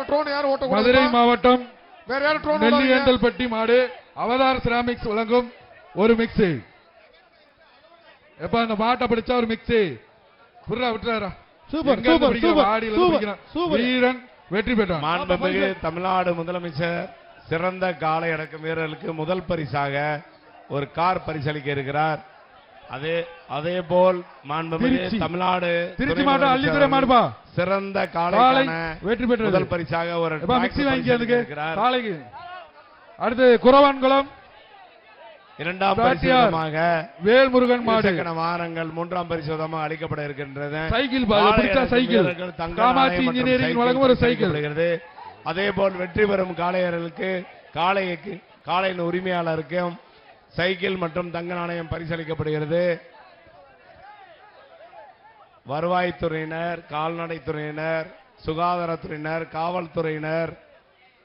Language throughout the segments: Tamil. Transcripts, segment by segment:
ட்ரோன் யார் ஓட்ட? மதுரை மாவட்டம் வேற யார் ட்ரோன்? நெல்லியண்டல்பட்டி மாடு அவதார் செராமிக்ஸ் வழங்கும் ஒரு மிக்ஸி. எப்ப அந்த மாட்டை பிடிச்சா ஒரு மிக்ஸி புறா விட்டுறாரா? Super super super. வீரன் வெற்றி பெற்றார். மாண்புமிகு தமிழ்நாடு முதலமைச்சர் சிறந்த காளை அடக்கும் வீரர்களுக்கு முதல் பரிசாக ஒரு கார் பரிசளிக்க இருக்கிறார். அதே போல் மாண்புமிகு தமிழ்நாடு திருச்சி மாவட்டம் அள்ளித்துறை மாடுபா சிறந்த காளை வெற்றி பெற்ற முதல் பரிசாக ஒரு மிக்ஸி வாங்கி காளைக்கு. அடுத்து குறவான்குளம் இரண்டாம் பரிசாக வேல்முருகன் மாடு வாகனங்கள் மூன்றாம் பரிசோதமாக அளிக்கப்பட இருக்கின்றது. சைக்கிள் சைக்கிள் காமாட்சி இன்ஜினியரிங் வழங்கும் ஒரு சைக்கிள். அதே போல் வெற்றி பெறும் காளையர்களுக்கு காளையின் உரிமையாளருக்கும் சைக்கிள் மற்றும் தங்க நாணயம் பரிசளிக்கப்படுகிறது. வருவாய்த்துறையினர், கால்நடைத்துறையினர், சுகாதாரத்துறையினர், காவல்துறையினர்,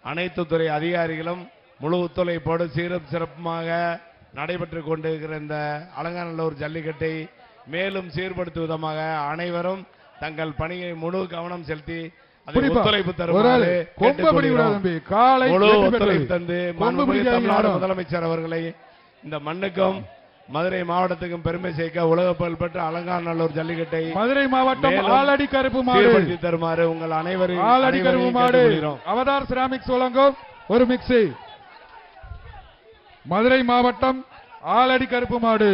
அனைத்து துறை அதிகாரிகளும் முழு ஒத்துழைப்போடு சீரும் சிறப்புமாக நடைபெற்றுக் கொண்டிருக்கிற இந்த அலங்காநல்லூர் ஜல்லிக்கட்டை மேலும் சீர்படுத்தும் விதமாக அனைவரும் தங்கள் பணியை முழு கவனம் செலுத்தி ஒத்துழைப்பு தருமாறு ஒத்துழைப்பு தந்து தமிழ்நாடு முதலமைச்சர் அவர்களை இந்த மண்ணுக்கும் மதுரை மாவட்டத்துக்கும் பெருமை சேர்க்க உலக புகழ் பெற்ற அலங்காநல்லூர் ஜல்லிக்கட்டை மதுரை மாவட்டம் ஆலடி கருப்பு மாடு தருமாறு உங்கள் அனைவரும் ஆலடி கருப்பு மாடு அவதார் செராமிக்ஸ் வழங்கும் ஒரு மிக்ஸி. மதுரை மாவட்டம் ஆலடி கருப்பு மாடு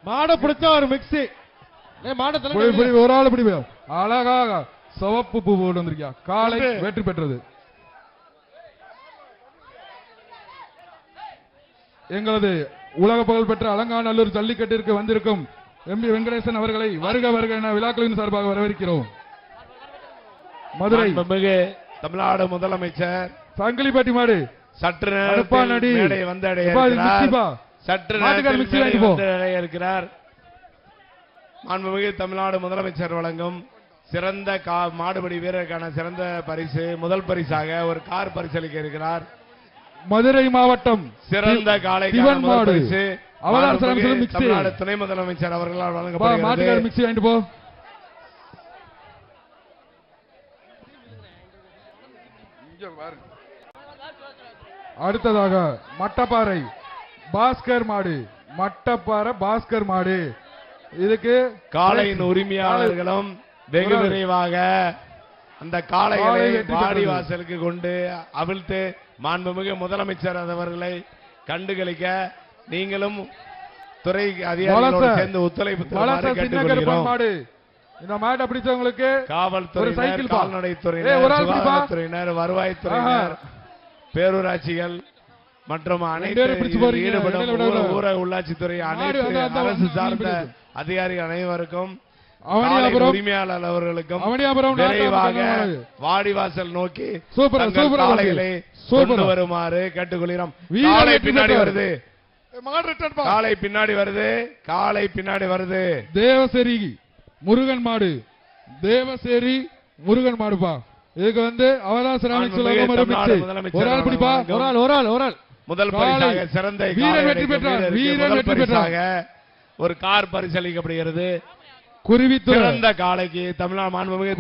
மாட பிடிச்சா ஒரு மிக்ஸி. ஒரு ஆள் பிடி அழகாக சிவப்பு பூ போட்டு வந்திருக்கியா. காளை வெற்றி பெற்றது. எங்களது உலக புகழ் பெற்ற அலங்காநல்லூர் ஜல்லிக்கட்டிற்கு வந்திருக்கும் எம்பி வெங்கடேசன் அவர்களை வருக வருக என விழாக்களின் சார்பாக வரவேற்கிறோம். மதுரை தமிழ்நாடு முதலமைச்சர் சங்கிலிப்பட்டி மாடு சற்று இருக்கிறார். மாண்புமிகு தமிழ்நாடு முதலமைச்சர் வழங்கும் சிறந்த மாடுபடி வீரருக்கான சிறந்த பரிசு முதல் பரிசாக ஒரு கார் பரிசளிக்க இருக்கிறார். மதுரை மாவட்டம் சிறந்த காளை பரிசு தமிழ்நாடு துணை முதலமைச்சர் அவர்களால் வழங்கப்படுகிறது. மிக்ஸி வாங்கிட்டு போ. அடுத்ததாக மட்டப்பாறை பாஸ்கர் மாடு. மட்டப்பாறை பாஸ்கர் மாடு. இதுக்கு காளையின் உரிமையாளர்களும் வெகு விரைவாக அந்த காளைகளை வாடி வாசலுக்கு கொண்டு அவிழ்த்து மாண்புமிகு முதலமைச்சர் அவர்களை கண்டுகளிக்க நீங்களும் துறை அதிகாரிகளோடு சேர்ந்து ஒத்துழைப்பு மாடு. இந்த மாட்டை பிடிச்சவங்களுக்கு காவல்துறையினர், கால்நடைத்துறையினர், வருவாய்த்துறையினர், பேரூராட்சிகள் மற்றும் அனைத்து ஈடுபடும் ஊரக உள்ளாட்சித்துறை அனைத்து அரசு சார்ந்த அதிகாரிகள் அனைவருக்கும் உரிமையாளர் அவர்களுக்கும் விரைவாக வாடிவாசல் நோக்கி காளைகளை கொண்டு வருமாறு கேட்டுக்கொள்கிறோம். காளை பின்னாடி வருது, காளை பின்னாடி வருது, காளை பின்னாடி வருது. தேவசேரி முருகன் மாடு. தேவசேரி முருகன் மாடுப்பா. இதுக்கு அவதார் செராமிக்ஸ் ஒரு ஆள் பிடிப்பா. ஒரு ஆள் முதல் பரிசாக சிறந்த வீரன் வெற்றி பெற்றார். வீரன் வெற்றி பெற்றாக ஒரு கார் பரிசளிக்கப்படுகிறது. குருவித்துறை காளைக்கு தமிழ்நாடு மாண்புமிகு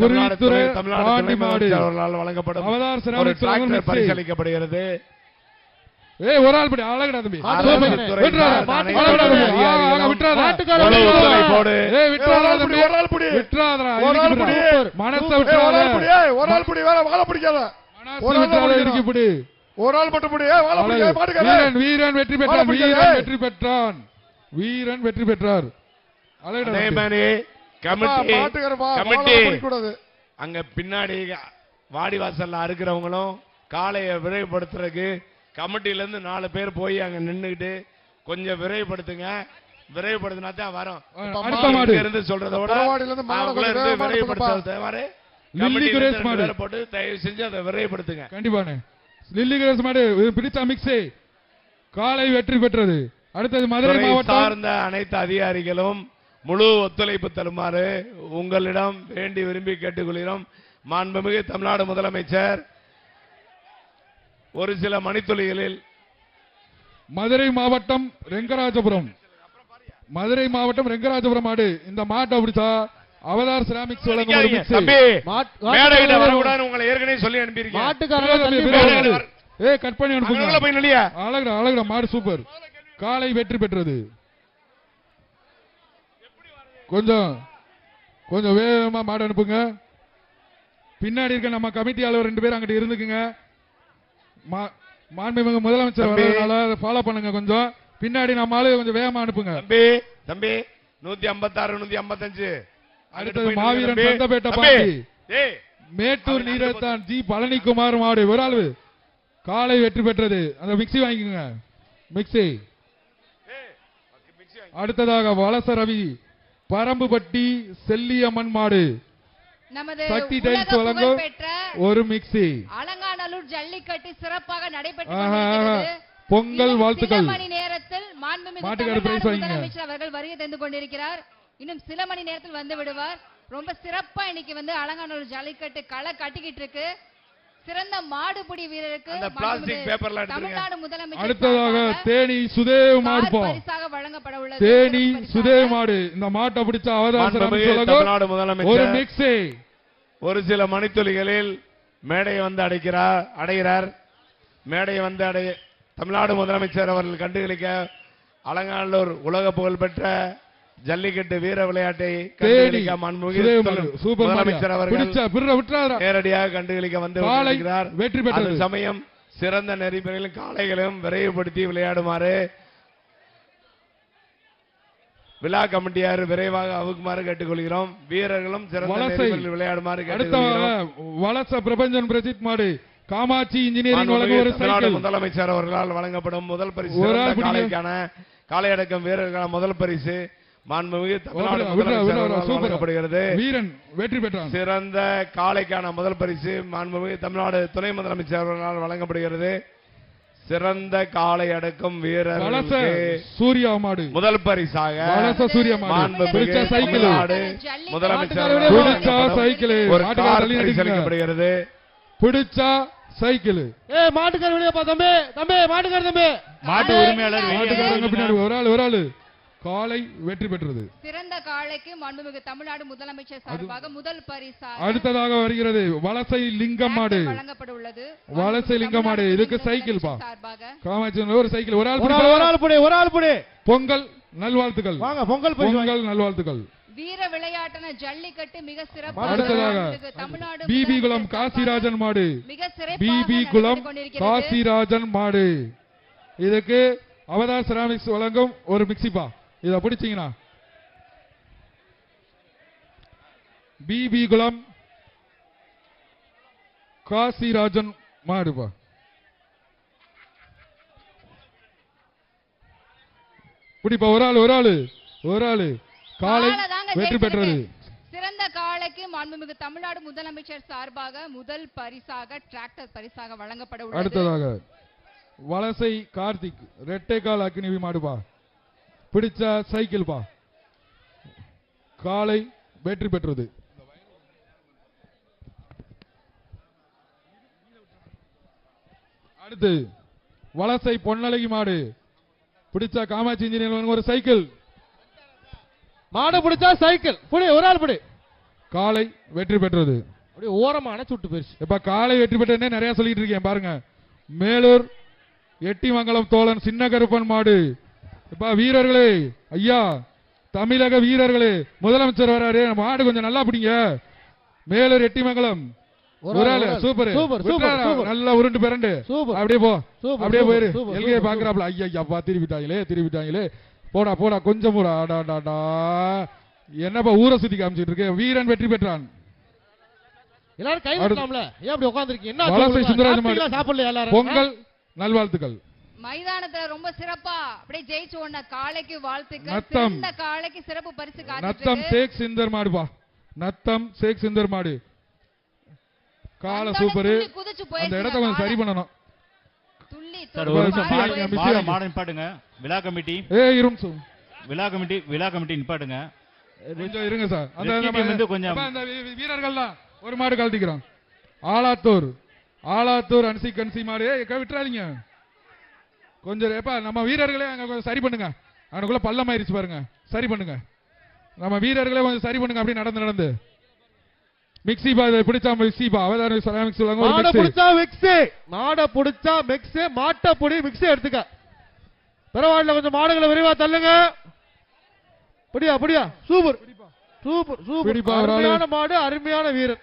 தமிழ்நாடு அவர்களால் வழங்கப்படும் அவதார் செராமிக்ஸ் பரிசளிக்கப்படுகிறது. ஒரு ஆள் படி அழகடா தம்பி. வீரன் வெற்றி பெற்றான். வீரன் வெற்றி பெற்றான். வீரன் வெற்றி பெற்றார். அங்க பின்னாடி வாடிவாசல்ல இருக்கிறவங்களும் காளையை விரைவுபடுத்துறதுக்கு கமிட்டில இருந்து 4 பேர் போய் அங்க நின்னுகிட்டு கொஞ்சம் விரைவுபடுத்துங்க. விரைவுபடுத்தினா தான் வரும். இருந்து சொல்றத விட விரைவுபடுத்த போட்டு தயவு செஞ்சு அதை விரைவுபடுத்துங்க. கண்டிப்பானே. லில்லி கிரேஸ் மாடு பிடித்த மிக்ஸி காளை வெற்றி பெற்றது. அடுத்தது மதுரை மாவட்டம் சார்ந்த அனைத்து அதிகாரிகளும் முழு ஒத்துழைப்பு தருமாறு உங்களிடம் வேண்டி விரும்பி கேட்டுக்கொள்கிறோம். மாண்புமிகு தமிழ்நாடு முதலமைச்சர் ஒரு சில மணித்துளிகளில் மதுரை மாவட்டம் ரெங்கராஜபுரம் மாடு. இந்த மாட்டை பிடிச்சா அவதார் செராமிக்ஸ் வழங்கும் ஒரு mix. தம்பி மேடையில வரக்கூடாதுன்னு உங்களை ஏற்கனவே சொல்லி அனுப்பியிருக்கேன். மாட்டுக்காரங்க ஏய் கட் பண்ணி அனுப்புங்க. அங்கல போய் நில்லையா. அழகுடா மாடு சூப்பர். காலை வெற்றி பெற்றது. கொஞ்சம் வேகமா மாடு அனுப்புங்க. பின்னாடி இருக்க நம்ம கமிட்டி ஆளுவர் 2 பேர் அங்கிட்டு இருந்துக்குங்க. மாண்புமிகு முதலமைச்சர் வரதுனால அதை ஃபாலோ பண்ணுங்க. கொஞ்சம் பின்னாடி நம்ம ஆளு கொஞ்சம் வேகமா அனுப்புங்க. தம்பி 156 155. அடுத்தது மாவீரன் சந்தபேட்டை பாண்டி மேட்டூர் நீரத்தான் ஜி பழனிக்குமார் மாடு ஒரு ஆளு காலை வெற்றி பெற்றது. அந்த மிக்சி வாங்கிக்கோங்க. மிக்சி. அடுத்ததாக வலச ரவி பரம்புபட்டி செல்லியம்மன் மாடு சக்தி டைல்ஸ் வழங்கும் ஒரு மிக்சி. அலங்காநல்லூர் ஜல்லிக்கட்டு சிறப்பாக நடைபெற்று பொங்கல் வாழ்த்துக்கள். மணி நேரத்தில் மாட்டுக்கார பிரைஸ் வாங்கிங்க. முதலமைச்சர் அவர்கள் வருகை தந்து கொண்டிருக்கிறார். இன்னும் சில மணி நேரத்தில் வந்து விடுவார். ரொம்ப சிறப்பா இன்னைக்கு வந்து அலங்காநல்லூர் ஜல்லிக்கட்டு களை கட்டிக்கிட்டு இருக்கு. சிறந்த மாடுபிடி வீரருக்கு தமிழ்நாடு முதலமைச்சர் அடுத்ததாக தேனி சுதேவ் மாடு பரிசாக வழங்கப்பட உள்ளது. தேனி சுதேவ் மாடு இந்த மாட்டை பிடிச்ச தமிழ்நாடு முதலமைச்சர் ஒரு மிக்ஸி ஒரு சில மணித்துளிகளில் மேடையை வந்து அடைகிறார். மேடையை வந்து தமிழ்நாடு முதலமைச்சர் அவர்கள் கண்டுகளிக்க அலங்காநல்லூர் உலக புகழ் பெற்ற ஜல்லிக்கட்டு வீர விளையாட்டை முதலமைச்சர் அவர்கள் நேரடியாக கண்டுகளிக்க வந்து வெற்றி பெற்ற சமயம் சிறந்த நெறிமுறைகளும் காளைகளும் விரைவுபடுத்தி விளையாடுமாறு விழா கமிட்டியார் விரைவாக அவுக்குமாறு கேட்டுக்கொள்கிறோம். வீரர்களும் சிறந்த நெறிமுறையில் விளையாடுமாறு கேட்டுக்கொள்கிறோம். வலச பிரபஞ்சன் பிரஜித் மாடு காமாட்சி இன்ஜினியரிங் வழங்கும் ஒரு சைக்கிள் முதலமைச்சர் அவர்களால் வழங்கப்படும் முதல் பரிசு காளைக்கான காளை அடக்கம் வீரர்களுக்கான முதல் பரிசு மாண்புமிகு தமிழ்நாடு வழங்கப்படுகிறது. வீரன் வெற்றி பெற்றான். சிறந்த காளைக்கான முதல் பரிசு மாண்புமிகு தமிழ்நாடு துணை முதலமைச்சர் அவர்களால் வழங்கப்படுகிறது. சிறந்த காளை அடக்கும் வீரர் சூர்யா மாடு முதல் பரிசாக மாண்புமிகு சைக்கிள் முதலமைச்சர் அளிக்கப்படுகிறது. பிடிச்சா சைக்கிள் மாட்டுக்கார வெளியப்பா தம்பி மாட்டுக்கார தம்பி மாட்டு உரிமையாளர் பின்னாடி ஒரு ஆளு காலை வெற்றி பெற்றது. சிறந்த காளைக்கு மாண்புமிகு தமிழ்நாடு முதலமைச்சர் சார்பாக முதல் பரிசாக அடுத்ததாக வருகிறது வலசை லிங்கம் மாடு வழங்கப்பட உள்ளது. வலசை லிங்கம் மாடு இதுக்கு சைக்கிள் பா காமாட்சி ஒரு சைக்கிள் ஒரு ஆள் புடி பொங்கல் நல்வாழ்த்துக்கள். வாங்க பொங்கல் நல்வாழ்த்துக்கள். வீர விளையாட்டான ஜல்லிக்கட்டு மிக சிறப்பாக அடுத்ததாக பிபி குளம் காசிராஜன் மாடு மிக சிறப்பாக பிபி குளம் காசிராஜன் மாடு இதுக்கு அவதார் செராமிக்ஸ் வழங்கும் ஒரு மிக்சிப்பா. இத பிடிச்சீங்கன்னா பிபி குளம் காசிராஜன் மாடுப்பா. பிடிப்பா ஒரு ஆளு காலை வெற்றி பெற்றது. சிறந்த காளைக்கு மாண்புமிகு தமிழ்நாடு முதலமைச்சர் சார்பாக முதல் பரிசாக டிராக்டர் பரிசாக வழங்கப்பட உள்ளது. அடுத்ததாக வலசை கார்த்திக் ரெட்டைக்கால் அக்னிவி மாடுபா பிடிச்ச சைக்கிள் பா காலை வெற்றி பெற்றது. அடுத்து வலசை பொன்னழகி மாடு பிடிச்ச காமாட்சி இன்ஜினியர் ஒரு சைக்கிள் மாடு பிடிச்சா சைக்கிள் புடி ஒரு ஆள் புடி காலை வெற்றி பெற்றது. அப்படியே ஓரமா அணைச்சு விட்டு போயிருச்சு. இப்ப காலை வெற்றி பெற்றேன்னு நிறைய சொல்லிட்டு இருக்கேன் பாருங்க. மேலூர் எட்டிமங்கலம் தோழன் சின்ன கருப்பன் மாடு. இப்ப வீரர்களே ஐயா தமிழக வீரர்களே முதலமைச்சர் வராரு மாடு கொஞ்சம் நல்லா பிடிங்க. மேலூர் எட்டிமங்கலம் ஒரு ஆளு சூப்பர் நல்லா உருண்டு பிறண்டு அப்படியே போயிரு எல்கையை பாக்குறாப்ல. ஐயா திருப்பிட்டாங்களே போடா கொஞ்சம் போடா என்னப்பா ஊரை சுத்தி காமிச்சிட்டு இருக்கு. வீரன் வெற்றி பெற்றான். எல்லாரும் கை தட்டலாம்ல ஏன் அப்படி உட்கார்ந்திருக்கீங்க. வலசை சுந்தரராஜன் மாடு சாப்பிடல எல்லாரும் பொங்கல் நல்வாழ்த்துக்கள். மைதானத்துல ரொம்ப சிறப்பா அப்படியே ஜெயிச்சு ஓடின காளைக்கு வாழ்த்துக்கள். நத்தம் இந்த காளைக்கு சிறப்பு பரிசு காத்துட்டு நத்தம் ஷேக் சிந்தர் மாடுப்பா. நத்தம் ஷேக் சிந்தர் மாடு காலை சூப்பர். அந்த இடத்தை கொஞ்சம் சரி பண்ணணும். விழா கமிட்டி நிப்பாட்டுங்க. கொஞ்சம் இருங்க சார். அந்த கொஞ்சம் வீரர்கள் தான் ஒரு மாடு கழட்டிக்கிறோம். ஆலாத்தூர் அன்சி கன்சி மாடு விட்டுறாதீங்க கொஞ்சம். நம்ம வீரர்களே அங்க சரி பண்ணுங்க. அவனுக்குள்ள பள்ளம் ஆயிருச்சு பாருங்க சரி பண்ணுங்க. நம்ம வீரர்களே கொஞ்சம் சரி பண்ணுங்க. அப்படி நடந்து மிக்ஸி பா, இதை பிடிச்சா மிக்ஸி பா. அவதார செராமிக்ஸ் வழங்கும் ஒரு மாட மிக்ஸி. பிடிச்சா மிக்ஸி, மாட பிடிச்சா மிக்ஸி, மாட்ட பொடி மிக்ஸி எடுத்துக்க. பரவாயில்ல, கொஞ்சம் மாடுகளை விரைவா தள்ளுங்க. படியா சூப்பர் சூப்பர் சூப்பர். அருமையான மாடு, அருமையான வீரர்.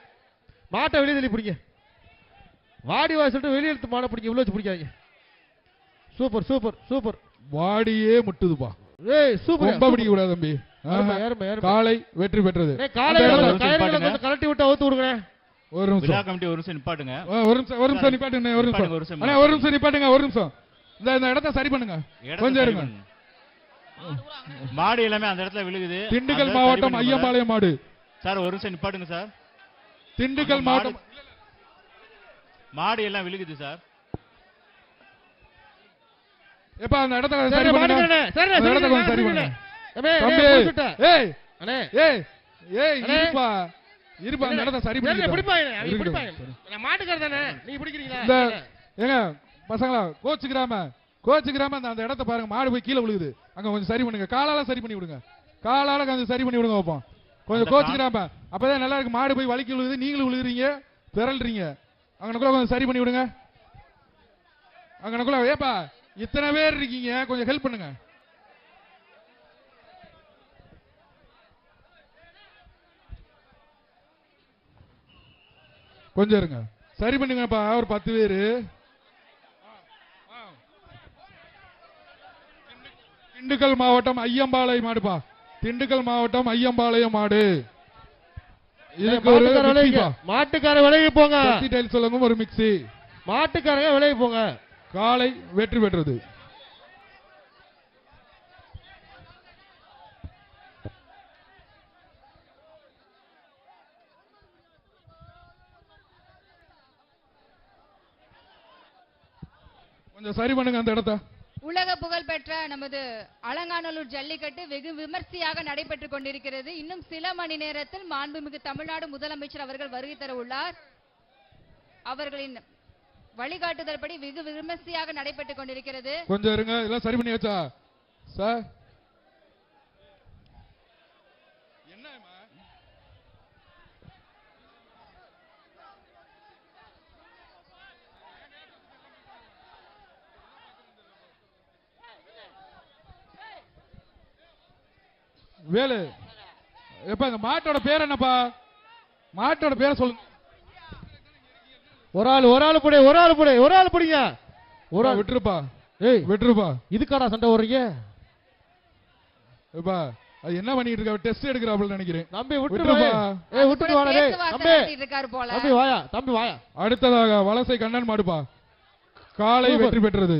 மாட்டை வெளியே தள்ளி பிடிங்க. வாடி வாசல்ட்டு வெளியே எடுத்து மாடை பிடிங்க. இவ்வளவு வச்சு பிடிக்காங்க. Super super super. வாடியே முட்டுதுப்பா. ஏய் சூப்பர். ரொம்ப பிடிக்க கூடாது தம்பி. காலை வெற்றி பெற்றது. கலட்டி விட்டு அவுத்து விடுங்க. ஒரு நிமிஷம் ஒரு நிமிஷம் நிப்பாட்டுங்க. ஒரு நிமிஷம் நிப்பாட்டுங்க. ஒரு நிமிஷம் நிப்பாட்டுங்க. ஒரு நிமிஷம் இந்த இடத்த சரி பண்ணுங்க. கொஞ்சம் இருங்க. மாடு எல்லாமே அந்த இடத்துல விழுகுது. திண்டுக்கல் மாவட்டம் ஐயம்பாளையம் மாடு சார். ஒரு நிமிஷம் நிப்பாட்டுங்க சார். திண்டுக்கல் மாவட்டம் மாடு எல்லாம் விழுகுது சார். எப்ப அந்த இடத்த சரி பண்ணுங்க. சரி பண்ணுங்க. இருப்பா அந்த இடத்த சரி ஏங்க பசங்களா, கோச்சுக்கிறாம அந்த இடத்த பாருங்க. மாடு போய் கீழே விழுகுது. அங்க கொஞ்சம் சரி பண்ணுங்க. காலால சரி பண்ணி விடுங்க. காலால கொஞ்சம் சரி பண்ணி விடுங்க. வைப்போம் கொஞ்சம் கோச்சுக்கிறாம. அப்பதான் நல்லா இருக்கு. மாடு போய் வலிக்கு விழுகுது, நீங்களும் விழுகுறீங்க, பிறல்றீங்க. அங்கனக்குள்ள கொஞ்சம் சரி பண்ணி விடுங்க. அங்கனக்குள்ள ஏப்பா இத்தனை பேர் இருக்கீங்க, கொஞ்சம் ஹெல்ப் பண்ணுங்க. கொஞ்சம் இருங்க, சரி பண்ணுங்கப்பா. ஒரு 10 பேரு. திண்டுக்கல் மாவட்டம் ஐயம்பாளையம் மாடுப்பா. திண்டுக்கல் மாவட்டம் ஐயம்பாளையம் மாடு. இதுக்கு ஒரு மாட்டுக்கார விலகி போங்க. சொல்லுங்க. ஒரு மிக்ஸி. மாட்டுக்காரங்க விலகி போங்க. காலை வெற்றி பெற்றது. கொஞ்சம் சரி பண்ணுங்க அந்த இடத்த. உலக புகழ் பெற்ற நமது அலங்காநல்லூர் ஜல்லிக்கட்டு வெகு விமர்சையாக நடைபெற்றுக் கொண்டிருக்கிறது. இன்னும் சில மணி நேரத்தில் மாண்புமிகு தமிழ்நாடு முதலமைச்சர் அவர்கள் வருகை தர உள்ளார். அவர்களின் வழிகாட்டுதல்படி வெகு விமர்சையாக நடைபெற்றுக் கொண்டிருக்கிறது. கொஞ்சம் இருங்க, எல்லாம் சரி பண்ணி வச்சா சார். வேலு எப்ப இந்த மாட்டோட பேர் என்னப்பா? மாட்டோட பேரை சொல்லுங்க. ஒரு ஆள் பிடிங்க. ஒரு ஆள் விட்டுருப்பா. ஏய் விட்டுருப்பா. இதுக்காடா சண்டை ஓடுறீங்க? எப்பா அது என்ன பண்ணிட்டு இருக்க? டெஸ்ட் எடுக்கறாப்ல நினைக்கிறேன். தம்பி விட்டுருப்பா. ஏய் விட்டுட்டு வாடா டேய். தம்பி வாயா. தம்பி வாயா. அடுத்ததாக வலசை கண்ணன் மாடுப்பா. காலை வெற்றி பெற்றது.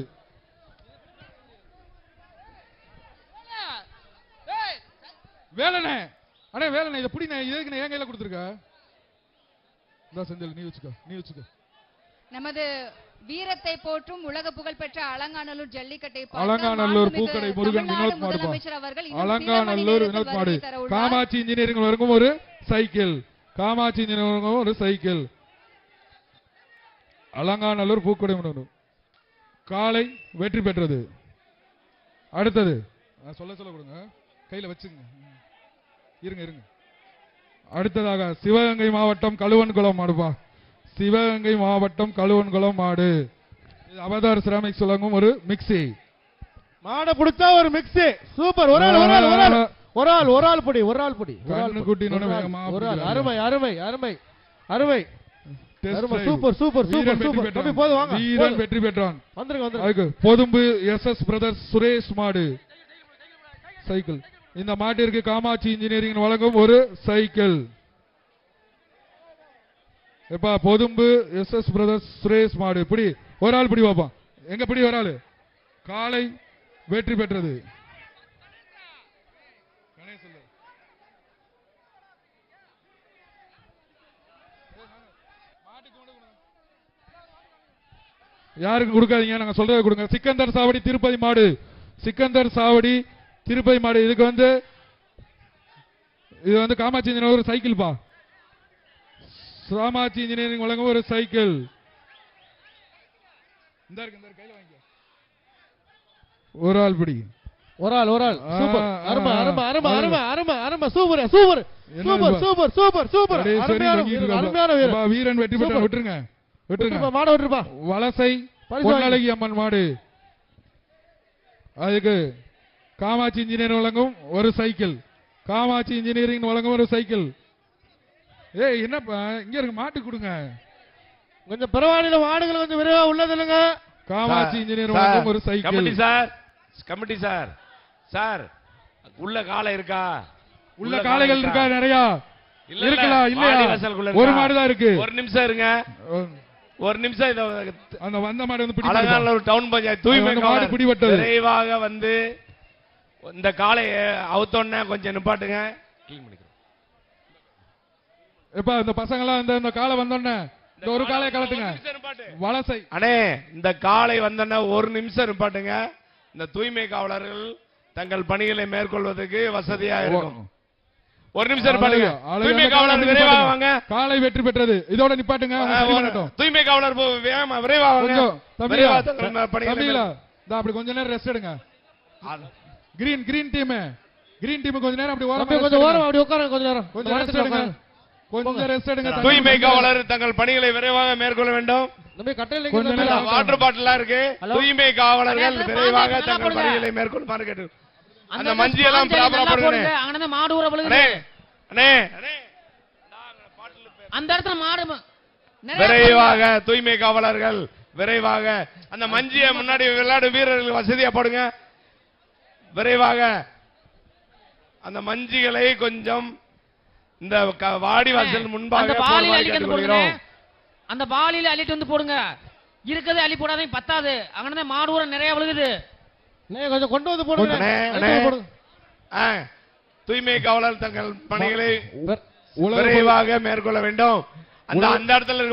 வேலனே அடே வேலனே இத புடி. நான் இதுக்கு என் கையில கொடுத்துருக்க. இந்த செஞ்சல் நீ வச்சுக்க. நமது வீரத்தை போற்றும் உலக புகழ் பெற்ற அலங்காநல்லூர் ஜல்லிக்கட்டை அலங்காநல்லூர் பூக்கடை முருகன் வினோத் மாடுப்பா. அலங்காநல்லூர் வினோத் மாடு. காமாட்சி இன்ஜினியரிங் வரைக்கும் ஒரு சைக்கிள். காமாட்சி இன்ஜினியரிங் ஒரு சைக்கிள். அலங்காநல்லூர் பூக்கடை முருகன் காலை வெற்றி பெற்றது. அடுத்தது சொல்ல கொடுங்க. கையில வச்சுங்க. இருங்க. அடுத்ததாக சிவகங்கை மாவட்டம் கழுவன்குளம் மாடுப்பா. சிவகங்கை மாவட்டம் கழுவன்குளம் மாடு. அவதார் செராமிக்ஸ் வழங்கும் ஒரு மிக்ஸி. மாட புடிச்சா ஒரு மிக்ஸி. சூப்பர். ஒரு ஆள் பொடி. அருமை. சூப்பர். வீரன் வெற்றி பெற்றான். பொதும்பு எஸ்எஸ் பிரதர்ஸ் சுரேஷ் மாடு சைக்கிள். இந்த மாட்டிற்கு காமாட்சி இன்ஜினியரிங் வழங்கும் ஒரு சைக்கிள். எப்பா பொதும்பு எஸ்எஸ் பிரதர்ஸ் சுரேஷ் மாடு. பிடி ஒரு ஆள் பிடி பாப்பா. எங்க பிடி ஒரு ஆளு. காலை வெற்றி பெற்றது. யாருக்கு கொடுக்காதீங்க, நாங்க சொல்றதை கொடுங்க. சிக்கந்தர் சாவடி திருப்பதி மாடு. சிக்கந்தர் சாவடி திருப்பதி மாடு. இதுக்கு இது காமாட்சி இன்ஜினியரிங் ஒரு சைக்கிள் பா. காமாட்சி இன்ஜினியரிங் வழங்கும் ஒரு சைக்கிள். ஒரு ஆள் பிடி. ஒரு ஆள் சூப்பர் அருமை அருமை அருமை அருமை அருமை அருமை super super super super super super அருமையான வீரன் வீரன் வெற்றி பெற்றார். விட்டுருங்க விட்டுருங்க. மாடு விட்டுருப்பா. வலசை பொன்னழகி அம்மன் மாடு. அதுக்கு காமாட்சி இன்ஜினியரிங் வழங்கும் ஒரு சைக்கிள். காமாட்சி இன்ஜினியரிங் வழங்கும் ஒரு சைக்கிள். ஏய் என்னப்பா இங்க இருக்கு மாட்டு கொடுங்க. கொஞ்சம் பரவாயில்ல மாடுகள் கொஞ்சம் விரைவா உள்ளது இல்லைங்க. காமாட்சி இன்ஜினியரிங் வழங்கும் ஒரு சைக்கிள். கமிட்டி சார் சார் உள்ள காளை இருக்கா? உள்ள காளைகள் இருக்கா? நிறைய இருக்கலாம் இல்லையா? ஒரு மாடு தான் இருக்கு. ஒரு நிமிஷம் இருங்க. ஒரு நிமிஷம். இத அந்த வந்த மாடு வந்து அழகான ஒரு டவுன் பஞ்சாயத்து தூய்மை மாடு பிடிபட்டது. விரைவாக வந்து இந்த காளையை அவுத்தோன்னே கொஞ்சம் நிப்பாட்டுங்க. இப்ப இந்த பசங்க எல்லாம் இந்த காளை வந்தோன்னே இந்த ஒரு காளையை கலட்டுங்க. வலசை அண்ணே இந்த காளை வந்தோன்னே ஒரு நிமிஷம் நிப்பாட்டுங்க. இந்த தூய்மை காவலர்கள் தங்கள் பணிகளை மேற்கொள்வதற்கு வசதியா இருக்கும். ஒரு நிமிஷம் நிப்பாட்டுங்க. தூய்மை காவலர் விரைவாக வாங்க. காளை வெற்றி பெற்றது. இதோட நிப்பாட்டுங்க. தூய்மை காவலர் விரைவாக வாங்க. அப்படி கொஞ்ச நேரம் ரெஸ்ட் எடுங்க. கிரீன் டீம் கொஞ்ச நேரம் அப்படி ஓரம் அப்படி உட்காருங்க. கொஞ்ச நேரம் கொஞ்சம் ரெஸ்ட் எடுங்க. கொஞ்சம் ரெஸ்ட் எடுங்க. தூய்மை காவலர் தங்கள் பணிகளை விரைவாக மேற்கொள்ள வேண்டும். வாட்டர் பாட்டிலா இருக்கு. தூய்மை காவலர்கள் விரைவாக தங்கள் பணிகளை மேற்கொள்ளுமாறு கேட்டு அந்த மஞ்சி எல்லாம் ப்ராப்பரா போடுங்க. அங்கன மாடு ஊற விழுகுது. அண்ணே அந்த இடத்துல மாடு விரைவாக தூய்மை காவலர்கள் விரைவாக அந்த மஞ்சியை முன்னாடி விளையாடும் வீரர்கள் வசதியா போடுங்க. விரைவாக அந்த மஞ்சிகளை கொஞ்சம் இந்த வாடிவாசல் முன்பாக போடுகிறோம். அந்த பாலில அள்ளிட்டு வந்து போடுங்க. இருக்கிறது அள்ளி போடாதீங்க, பத்தாது. அங்கன மாடு ஊற நிறைய விழுகுது. கொஞ்சம் கொண்டு வந்து போடுங்க. தூய்மை காவலர் தங்கள் பணிகளை விரைவாக மேற்கொள்ள வேண்டும். அந்த இடத்துல